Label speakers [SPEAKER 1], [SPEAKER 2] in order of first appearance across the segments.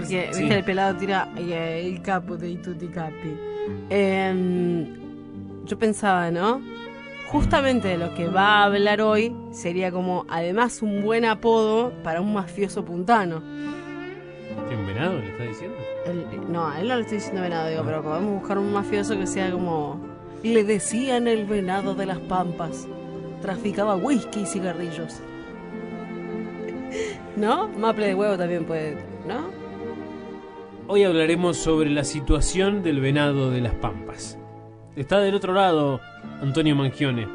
[SPEAKER 1] Porque,
[SPEAKER 2] Sí.
[SPEAKER 1] viste, el pelado tira el capo de tutti capi. Yo pensaba, ¿no? Justamente de lo que va a hablar hoy sería como, además, un buen apodo para un mafioso puntano.
[SPEAKER 2] ¿Qué, un venado le está diciendo?
[SPEAKER 1] No, a él no le estoy diciendo venado, digo,
[SPEAKER 2] Ah.
[SPEAKER 1] pero podemos buscar un mafioso que sea como... Le decían el venado de las pampas. Traficaba whisky y cigarrillos. ¿No? Maple de huevo también puede, ¿no?
[SPEAKER 2] Hoy hablaremos sobre la situación del venado de las Pampas. Está del otro lado Antonio Mangione.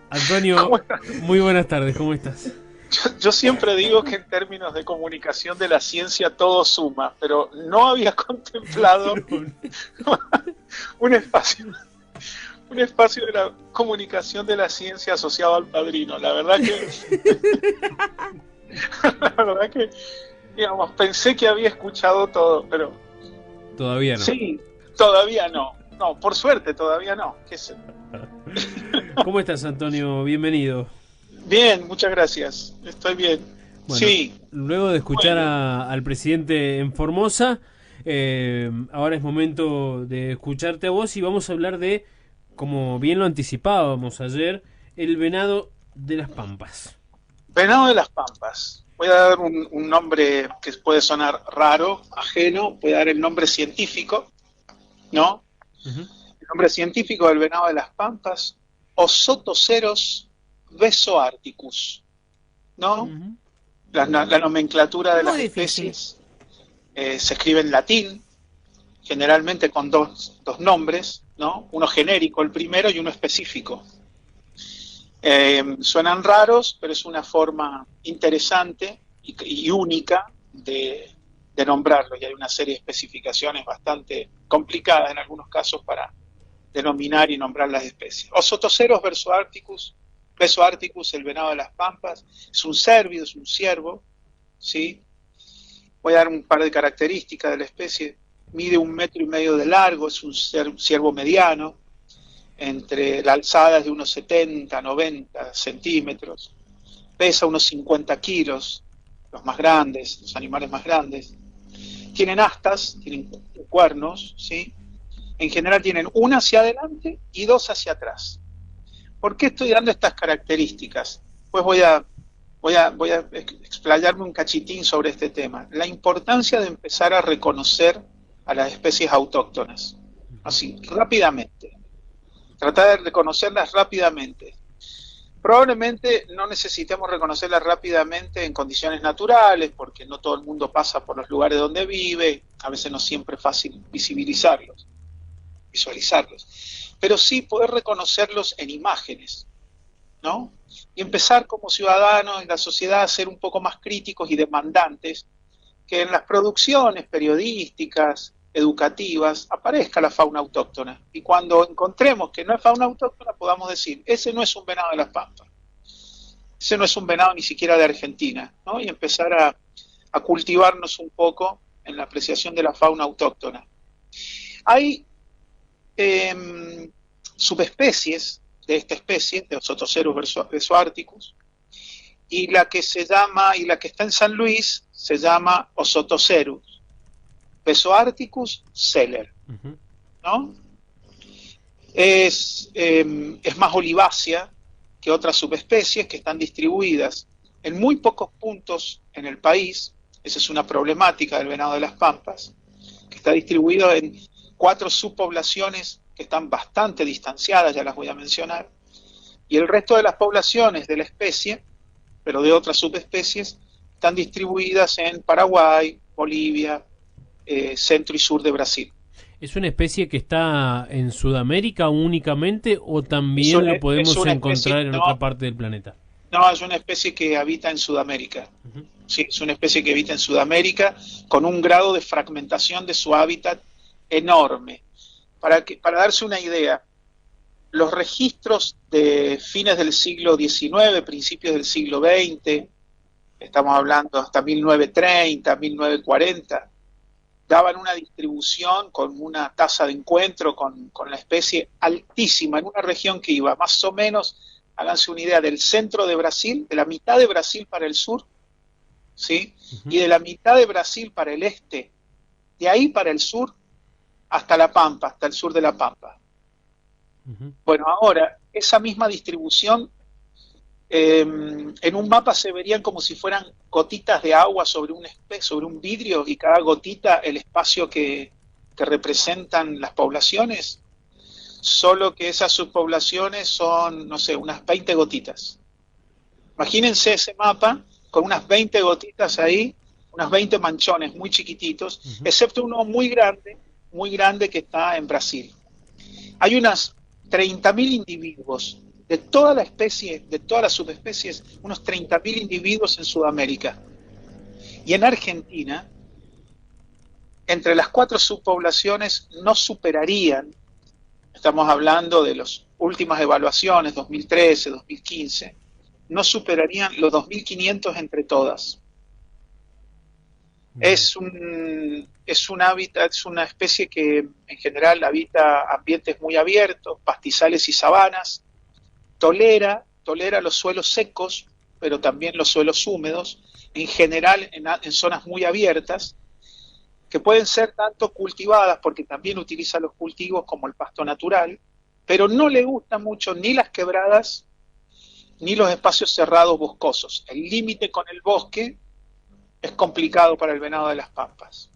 [SPEAKER 2] Antonio,
[SPEAKER 3] ¿Cómo estás?
[SPEAKER 2] muy buenas tardes, ¿cómo estás?
[SPEAKER 3] Yo siempre digo que en términos de comunicación de la ciencia todo suma, pero no había contemplado un espacio, un espacio de la comunicación de la ciencia asociado al padrino. La verdad que, digamos, pensé que había escuchado todo, pero
[SPEAKER 2] Todavía no.
[SPEAKER 3] sí, todavía no. No, por suerte todavía no.
[SPEAKER 2] ¿Cómo estás, Antonio? Bienvenido.
[SPEAKER 3] Bien, muchas gracias. Estoy bien.
[SPEAKER 2] Bueno,
[SPEAKER 3] Sí,
[SPEAKER 2] luego de escuchar
[SPEAKER 3] bueno.
[SPEAKER 2] al presidente en Formosa, ahora es momento de escucharte a vos y vamos a hablar de, como bien lo anticipábamos ayer, el venado de las Pampas.
[SPEAKER 3] Venado de las Pampas. Voy a dar un nombre que puede sonar raro, ajeno, voy a dar el nombre científico, ¿no?
[SPEAKER 2] Uh-huh.
[SPEAKER 3] El nombre científico del venado de las Pampas, Osotoceros besoarticus, ¿no?
[SPEAKER 2] Uh-huh.
[SPEAKER 3] La nomenclatura de
[SPEAKER 1] Muy
[SPEAKER 3] las
[SPEAKER 1] difícil.
[SPEAKER 3] especies se escribe en latín, generalmente con dos nombres, ¿no? Uno genérico, el primero, y uno específico. Suenan raros, pero es una forma interesante y única de nombrarlo, y hay una serie de especificaciones bastante complicadas en algunos casos para denominar y nombrar las especies. Osotoceros besoarticus, el venado de las Pampas, es un cérvido, es un ciervo, ¿sí? Voy a dar un par de características de la especie. Mide 1,5 metros de largo, es un ciervo mediano, entre la alzada es de unos 70, 90 centímetros, pesa unos 50 kilos, los más grandes, los animales más grandes. Tienen astas, tienen cuernos, ¿sí? En general tienen una hacia adelante y dos hacia atrás. ¿Por qué estoy dando estas características? Pues voy a explayarme un cachitín sobre este tema. La importancia de empezar a reconocer a las especies autóctonas, así, rápidamente. Tratar de reconocerlas rápidamente. Probablemente no necesitemos reconocerlas rápidamente en condiciones naturales, porque no todo el mundo pasa por los lugares donde vive, a veces no siempre es fácil visualizarlos. Pero sí poder reconocerlos en imágenes, ¿no? Y empezar como ciudadanos en la sociedad a ser un poco más críticos y demandantes, que en las producciones periodísticas, educativas, aparezca la fauna autóctona. Y cuando encontremos que no es fauna autóctona, podamos decir, ese no es un venado de las Pampas, ese no es un venado ni siquiera de Argentina, ¿no? Y empezar a cultivarnos un poco en la apreciación de la fauna autóctona. Hay subespecies de esta especie, de Osotoceros besoarticus, y la que está en San Luis se llama Osotocerus besoarticus celer, ¿no? Es más olivácea que otras subespecies que están distribuidas en muy pocos puntos en el país. Esa es una problemática del venado de las Pampas, que está distribuido en 4 subpoblaciones que están bastante distanciadas, ya las voy a mencionar, y el resto de las poblaciones de la especie, pero de otras subespecies, están distribuidas en Paraguay, Bolivia, centro y sur de Brasil.
[SPEAKER 2] ¿Es una especie que está en Sudamérica únicamente o también lo podemos encontrar en otra parte del planeta?
[SPEAKER 3] No, es una especie que habita en Sudamérica. Uh-huh. Sí, es una especie que habita en Sudamérica con un grado de fragmentación de su hábitat enorme. Para darse una idea, los registros de fines del siglo XIX, principios del siglo XX, estamos hablando hasta 1930, 1940, daban una distribución con una tasa de encuentro con la especie altísima en una región que iba más o menos, háganse una idea, del centro de Brasil, de la mitad de Brasil para el sur, ¿sí? Y de la mitad de Brasil para el este, de ahí para el sur, hasta La Pampa, hasta el sur de La Pampa. Bueno, ahora, esa misma distribución, en un mapa se verían como si fueran gotitas de agua sobre un vidrio, y cada gotita el espacio que representan las poblaciones, solo que esas subpoblaciones son, no sé, unas 20 gotitas. Imagínense ese mapa con unas 20 gotitas ahí, unas 20 manchones muy chiquititos, excepto uno muy grande que está en Brasil. Hay unas 30.000 individuos de toda la especie, de todas las subespecies, unos 30.000 individuos en Sudamérica. Y en Argentina, entre las 4 subpoblaciones no superarían, estamos hablando de las últimas evaluaciones, 2013, 2015, no superarían los 2.500 entre todas. Es un hábitat, es una especie que en general habita ambientes muy abiertos, pastizales y sabanas, tolera los suelos secos, pero también los suelos húmedos, en general en zonas muy abiertas, que pueden ser tanto cultivadas, porque también utiliza los cultivos como el pasto natural, pero no le gustan mucho ni las quebradas, ni los espacios cerrados boscosos. El límite con el bosque es complicado para el venado de las pampas.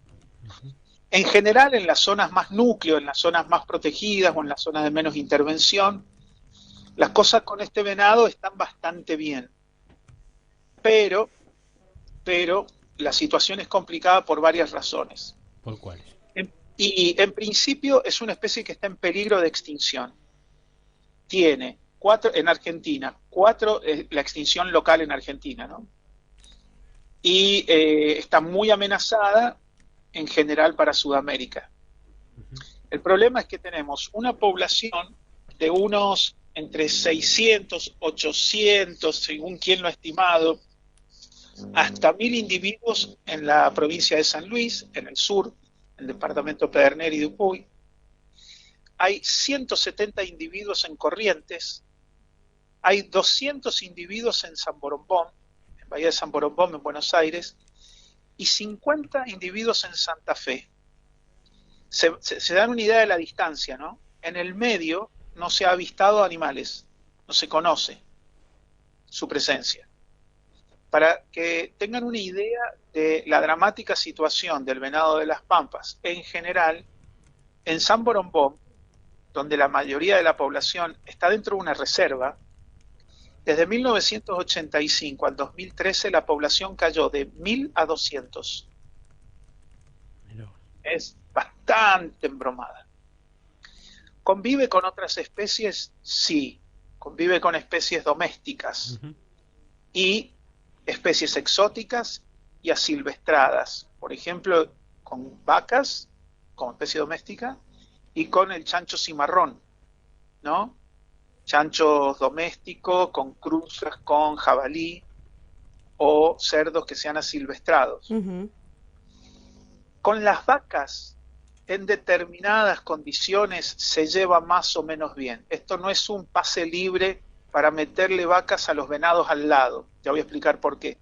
[SPEAKER 3] En general, en las zonas más núcleo, en las zonas más protegidas o en las zonas de menos intervención, las cosas con este venado están bastante bien. Pero la situación es complicada por varias razones.
[SPEAKER 2] ¿Por cuáles?
[SPEAKER 3] Y en principio es una especie que está en peligro de extinción. Tiene 4 en Argentina, 4 la extinción local en Argentina, ¿no? Y está muy amenazada en general para Sudamérica. El problema es que tenemos una población de unos entre 600, 800, según quien lo ha estimado, hasta 1.000 individuos en la provincia de San Luis, en el sur, en el departamento Pedernera y Dupuy. Hay 170 individuos en Corrientes, hay 200 individuos en San Borombón, en Bahía de San Borombón, en Buenos Aires, y 50 individuos en Santa Fe. Se dan una idea de la distancia, ¿no? En el medio no se ha avistado animales, no se conoce su presencia. Para que tengan una idea de la dramática situación del venado de las pampas, en general, en San Borombón, donde la mayoría de la población está dentro de una reserva, desde 1985 al 2013 la población cayó de 1.000 a 200. Es bastante embromada. ¿Convive con otras especies? Sí. Convive con especies domésticas y especies exóticas y asilvestradas. Por ejemplo, con vacas, como especie doméstica, y con el chancho cimarrón, ¿no? Chanchos domésticos con cruzas con jabalí o cerdos que sean asilvestrados. Con las vacas, en determinadas condiciones, se lleva más o menos bien. Esto no es un pase libre para meterle vacas a los venados al lado. Ya voy a explicar por qué.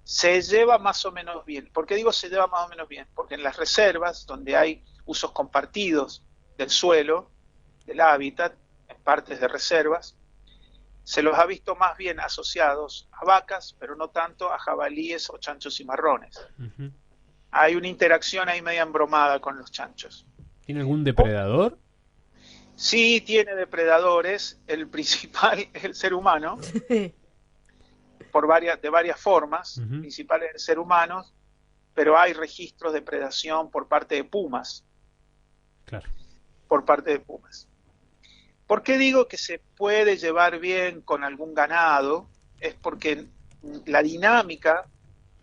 [SPEAKER 3] Se lleva más o menos bien. ¿Por qué digo se lleva más o menos bien? Porque en las reservas, donde hay usos compartidos del suelo, del hábitat, en partes de reservas, se los ha visto más bien asociados a vacas, pero no tanto a jabalíes o chanchos cimarrones. Hay una interacción ahí media embromada con los chanchos.
[SPEAKER 2] ¿Tiene algún depredador?
[SPEAKER 3] Sí, tiene depredadores. El principal es el ser humano, de varias formas. Principal es el ser humano, pero hay registros de predación por parte de pumas.
[SPEAKER 2] Claro.
[SPEAKER 3] Por parte de pumas. ¿Por qué digo que se puede llevar bien con algún ganado? Es porque la dinámica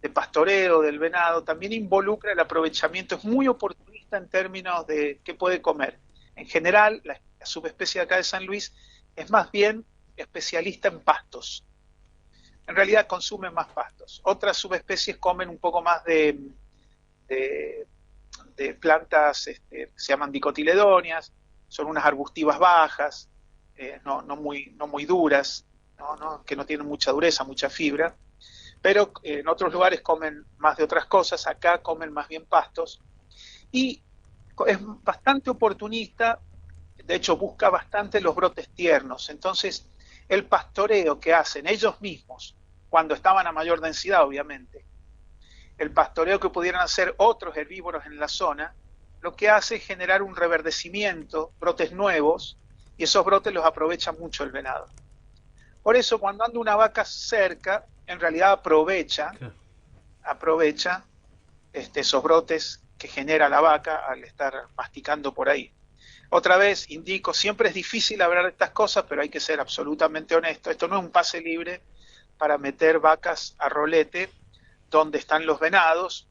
[SPEAKER 3] de pastoreo del venado también involucra el aprovechamiento, es muy oportunista en términos de qué puede comer. En general, la subespecie de acá de San Luis es más bien especialista en pastos. En realidad consumen más pastos. Otras subespecies comen un poco más de plantas que se llaman dicotiledóneas, son unas arbustivas bajas, no muy duras, que no tienen mucha dureza, mucha fibra, pero en otros lugares comen más de otras cosas, acá comen más bien pastos, y es bastante oportunista, de hecho busca bastante los brotes tiernos. Entonces el pastoreo que hacen ellos mismos, cuando estaban a mayor densidad obviamente, el pastoreo que pudieran hacer otros herbívoros en la zona, lo que hace es generar un reverdecimiento, brotes nuevos, y esos brotes los aprovecha mucho el venado. Por eso cuando anda una vaca cerca, en realidad aprovecha esos brotes que genera la vaca al estar masticando por ahí. Otra vez indico, siempre es difícil hablar de estas cosas, pero hay que ser absolutamente honesto. Esto no es un pase libre para meter vacas a rolete donde están los venados,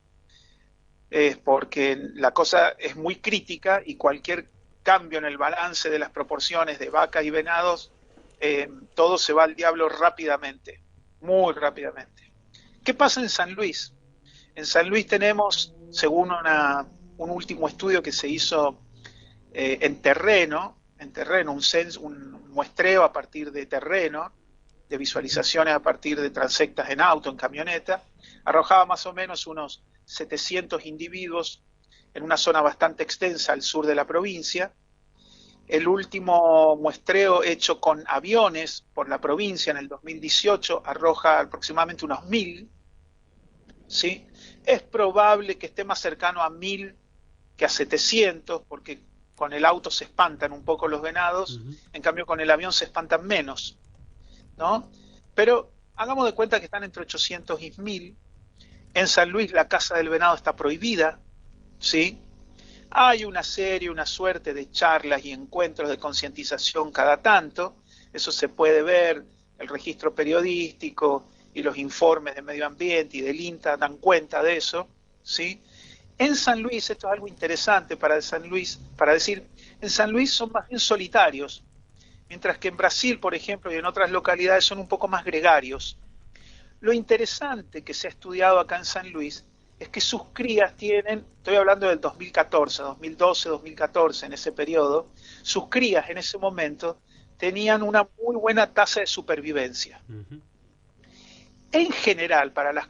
[SPEAKER 3] porque la cosa es muy crítica y cualquier cambio en el balance de las proporciones de vaca y venados, todo se va al diablo rápidamente, muy rápidamente. ¿Qué pasa en San Luis? En San Luis tenemos, según un último estudio que se hizo en terreno, un muestreo a partir de terreno, de visualizaciones a partir de transectas en auto, en camioneta, arrojaba más o menos unos 700 individuos en una zona bastante extensa al sur de la provincia. El último muestreo hecho con aviones por la provincia en el 2018 arroja aproximadamente unos 1000, ¿sí? Es probable que esté más cercano a 1000 que a 700, porque con el auto se espantan un poco los venados, en cambio con el avión se espantan menos, ¿no? Pero hagamos de cuenta que están entre 800 y 1000. En San Luis la caza del venado está prohibida, ¿sí? Hay una suerte de charlas y encuentros de concientización cada tanto, eso se puede ver, el registro periodístico y los informes de medio ambiente y del INTA dan cuenta de eso, ¿sí? En San Luis, esto es algo interesante para San Luis, para decir, en San Luis son más bien solitarios, mientras que en Brasil, por ejemplo, y en otras localidades son un poco más gregarios. Lo interesante que se ha estudiado acá en San Luis es que sus crías tienen, estoy hablando del 2014, 2012, 2014, en ese periodo, sus crías en ese momento tenían una muy buena tasa de supervivencia. En general, para las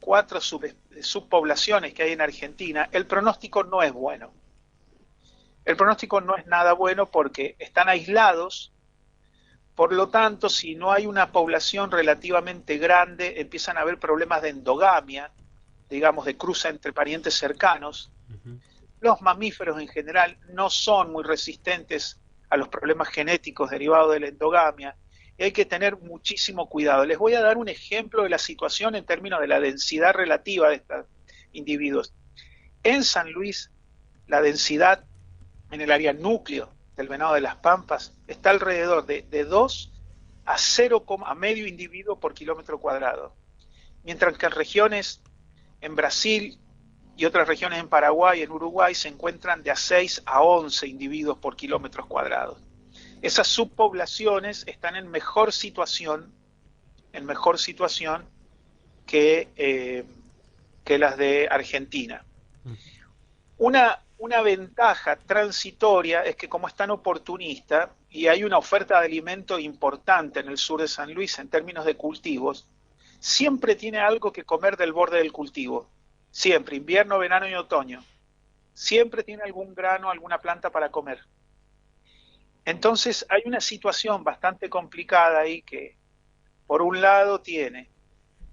[SPEAKER 3] cuatro subpoblaciones que hay en Argentina, el pronóstico no es bueno. El pronóstico no es nada bueno porque están aislados. Por lo tanto, si no hay una población relativamente grande, empiezan a haber problemas de endogamia, digamos, de cruza entre parientes cercanos. Los mamíferos en general no son muy resistentes a los problemas genéticos derivados de la endogamia, y hay que tener muchísimo cuidado. Les voy a dar un ejemplo de la situación en términos de la densidad relativa de estos individuos. En San Luis, la densidad en el área núcleo del venado de las Pampas está alrededor de 2 a 0, a medio individuo por kilómetro cuadrado, mientras que en regiones en Brasil y otras regiones en Paraguay, en Uruguay, se encuentran de a 6 a 11 individuos por kilómetros cuadrados. Esas subpoblaciones están en mejor situación que las de Argentina. Una ventaja transitoria es que como es tan oportunista y hay una oferta de alimento importante en el sur de San Luis en términos de cultivos, siempre tiene algo que comer del borde del cultivo. Siempre, invierno, verano y otoño. Siempre tiene algún grano, alguna planta para comer. Entonces hay una situación bastante complicada ahí que, por un lado, tiene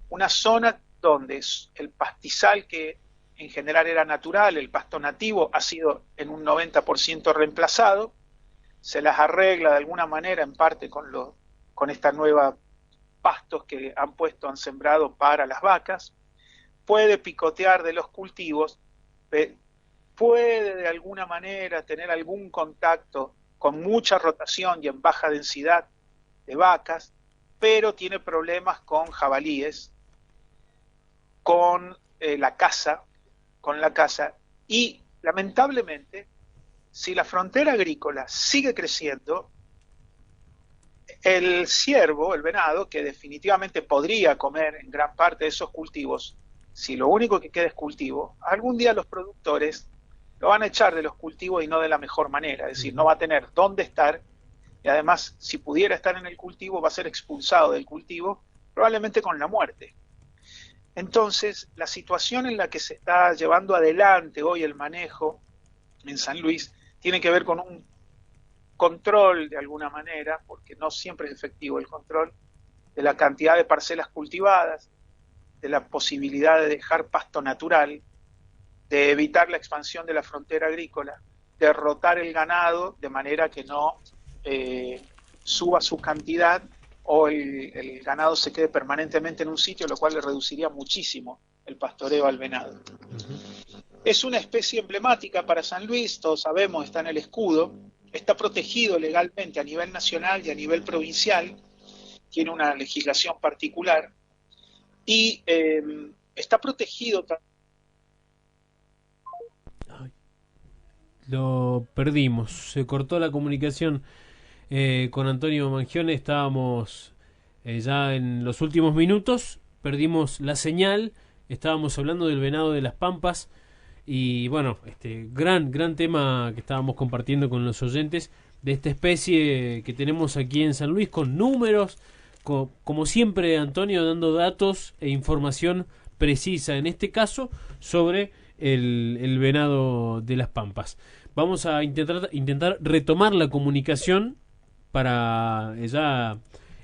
[SPEAKER 3] una zona donde el pastizal que en general era natural, el pasto nativo, ha sido en un 90% reemplazado, se las arregla de alguna manera en parte con esta nueva pastos que han sembrado para las vacas, puede picotear de los cultivos, puede de alguna manera tener algún contacto con mucha rotación y en baja densidad de vacas, pero tiene problemas con jabalíes, con la caza, y lamentablemente, si la frontera agrícola sigue creciendo, el ciervo, el venado, que definitivamente podría comer en gran parte de esos cultivos, si lo único que queda es cultivo, algún día los productores lo van a echar de los cultivos y no de la mejor manera, es decir, no va a tener dónde estar, y además, si pudiera estar en el cultivo, va a ser expulsado del cultivo, probablemente con la muerte. Entonces, la situación en la que se está llevando adelante hoy el manejo en San Luis tiene que ver con un control de alguna manera, porque no siempre es efectivo el control, de la cantidad de parcelas cultivadas, de la posibilidad de dejar pasto natural, de evitar la expansión de la frontera agrícola, de rotar el ganado de manera que no suba su cantidad o el ganado se quede permanentemente en un sitio, lo cual le reduciría muchísimo el pastoreo al venado. Es una especie emblemática para San Luis, todos sabemos, está en el escudo, está protegido legalmente a nivel nacional y a nivel provincial, tiene una legislación particular, y está protegido también.
[SPEAKER 2] Lo perdimos, se cortó la comunicación con Antonio Mangione, estábamos ya en los últimos minutos, perdimos la señal, estábamos hablando del venado de las Pampas y bueno, gran tema que estábamos compartiendo con los oyentes de esta especie que tenemos aquí en San Luis, con números, como siempre Antonio, dando datos e información precisa, en este caso sobre el venado de las Pampas. Vamos a intentar retomar la comunicación para ya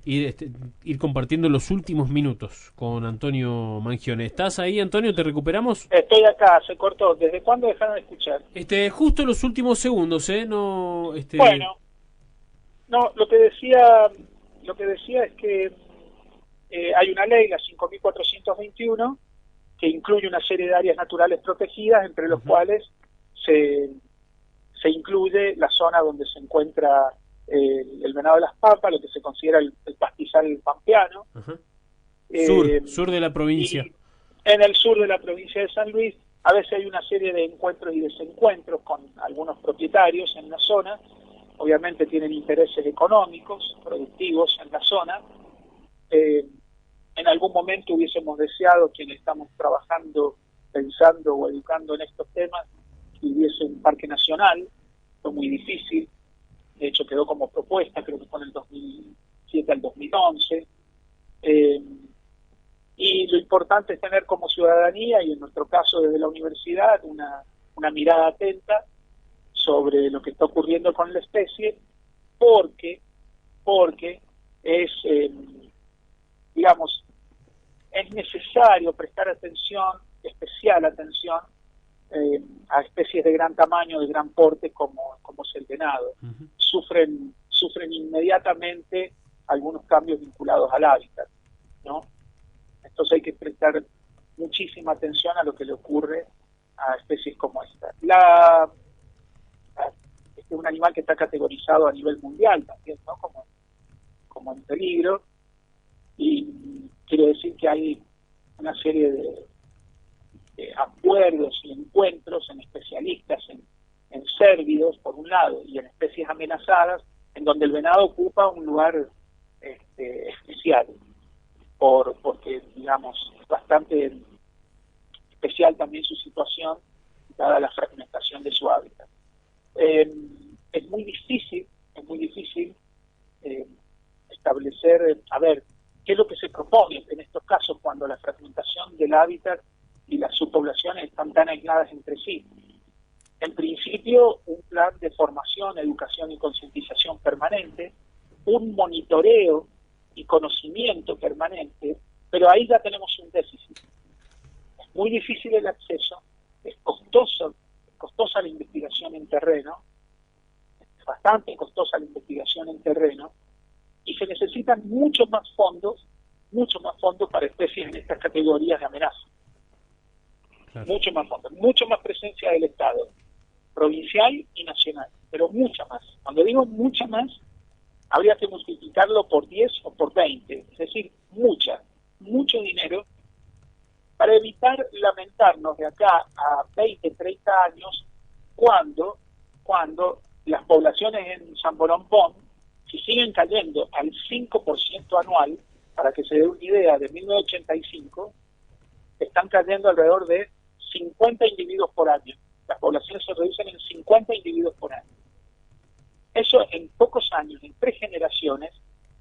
[SPEAKER 2] ir compartiendo los últimos minutos con Antonio Mangione. ¿Estás ahí, Antonio? ¿Te recuperamos?
[SPEAKER 3] Estoy acá, se cortó. ¿Desde cuándo dejaron de escuchar?
[SPEAKER 2] Justo los últimos segundos, No,
[SPEAKER 3] Bueno, no, lo que decía es que hay una ley, la 5.421, que incluye una serie de áreas naturales protegidas, entre los cuales se incluye la zona donde se encuentra el venado de las Pampas, lo que se considera el pastizal pampeano.
[SPEAKER 2] Sur de la provincia.
[SPEAKER 3] En el sur de la provincia de San Luis, a veces hay una serie de encuentros y desencuentros con algunos propietarios en la zona. Obviamente tienen intereses económicos, productivos en la zona. En algún momento hubiésemos deseado, quienes estamos trabajando, pensando o educando en estos temas, que hubiese un parque nacional. Fue muy difícil. De hecho, quedó como propuesta, creo que fue en el 2007 al 2011. Y lo importante es tener como ciudadanía, y en nuestro caso desde la universidad, una mirada atenta sobre lo que está ocurriendo con la especie, porque es, digamos, es necesario prestar atención, especial atención, a especies de gran tamaño, de gran porte, como es el venado. Sufren inmediatamente algunos cambios vinculados al hábitat, ¿no? Entonces hay que prestar muchísima atención a lo que le ocurre a especies como esta. Este es un animal que está categorizado a nivel mundial también, ¿no? Como en peligro, y quiero decir que hay una serie de acuerdos y encuentros en especialistas en cérvidos, por un lado, y en especies amenazadas, en donde el venado ocupa un lugar especial, porque, digamos, es bastante especial también su situación, dada la fragmentación de su hábitat. Es muy difícil establecer, qué es lo que se propone en estos casos cuando la fragmentación del hábitat y las subpoblaciones están tan aisladas entre sí. En principio, un plan de formación, educación y concientización permanente, un monitoreo y conocimiento permanente, pero ahí ya tenemos un déficit. Es muy difícil el acceso, es costosa la investigación en terreno, es bastante costosa la investigación en terreno, y se necesitan muchos más fondos para especies en estas categorías de amenaza. Claro. Mucho más fondos, mucho más presencia del Estado, provincial y nacional, pero mucha más. Cuando digo mucha más, habría que multiplicarlo por 10 o por 20, es decir, mucho dinero, para evitar lamentarnos de acá a 20, 30 años, cuando las poblaciones en San Borompón, si siguen cayendo al 5% anual, para que se dé una idea, de 1985, están cayendo alrededor de 50 individuos por año. Las poblaciones se reducen en 50 individuos por año. Eso en pocos años, en 3 generaciones,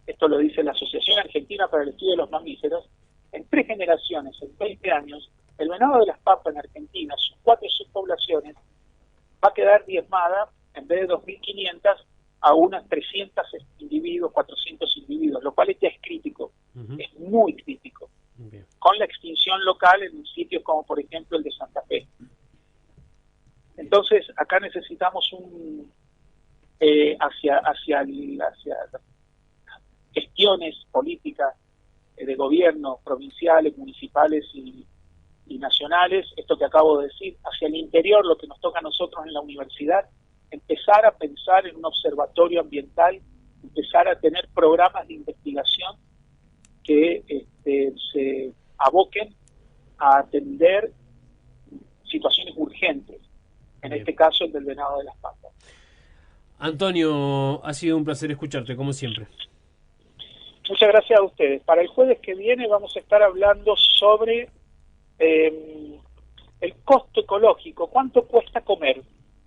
[SPEAKER 3] esto lo dice la Asociación Argentina para el Estudio de los Mamíferos, en 3 generaciones, en 20 años, el venado de las pampas en Argentina, sus 4 subpoblaciones, va a quedar diezmada, en vez de 2.500, a unas 300 individuos, 400 individuos, lo cual ya es crítico, es muy crítico, con la extinción local en sitios como, por ejemplo, el de Santa Fe. Entonces, acá necesitamos hacia gestiones políticas de gobierno, provinciales, municipales y nacionales, esto que acabo de decir, hacia el interior, lo que nos toca a nosotros en la universidad, empezar a pensar en un observatorio ambiental, empezar a tener programas de investigación que se aboquen a atender situaciones urgentes, en este caso el del venado de las pampas.
[SPEAKER 2] Antonio, ha sido un placer escucharte, como siempre.
[SPEAKER 3] Muchas gracias a ustedes. Para el jueves que viene vamos a estar hablando sobre el costo ecológico, cuánto cuesta comer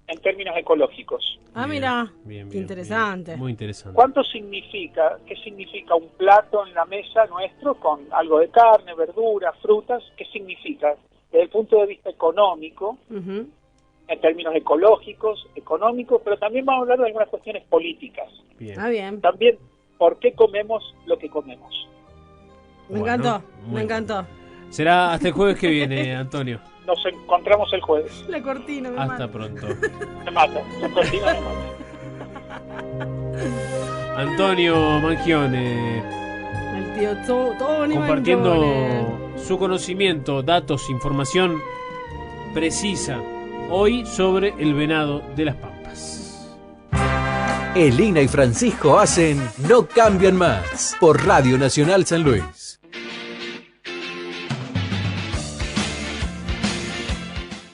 [SPEAKER 3] en términos ecológicos.
[SPEAKER 1] Mira,
[SPEAKER 2] bien,
[SPEAKER 1] qué interesante.
[SPEAKER 2] Bien, muy interesante.
[SPEAKER 3] ¿Cuánto significa? ¿Qué significa un plato en la mesa nuestro con algo de carne, verdura, frutas? ¿Qué significa? Desde el punto de vista económico, en términos ecológicos, económicos, pero también vamos a hablar de algunas cuestiones políticas.
[SPEAKER 2] Bien.
[SPEAKER 1] Bien.
[SPEAKER 3] También, ¿por qué comemos lo que comemos?
[SPEAKER 1] Me encantó, me encantó.
[SPEAKER 2] Será hasta el jueves que viene, Antonio.
[SPEAKER 3] Nos encontramos el jueves.
[SPEAKER 1] La cortina me
[SPEAKER 2] Hasta
[SPEAKER 1] mata.
[SPEAKER 2] pronto.
[SPEAKER 3] Me mata, la cortina me mata.
[SPEAKER 2] Antonio Mangione,
[SPEAKER 1] El tío Tony
[SPEAKER 2] compartiendo
[SPEAKER 1] Mangione.
[SPEAKER 2] su conocimiento, datos, información precisa hoy sobre el venado de las pampas.
[SPEAKER 4] Elina y Francisco hacen No Cambian Más por Radio Nacional San Luis.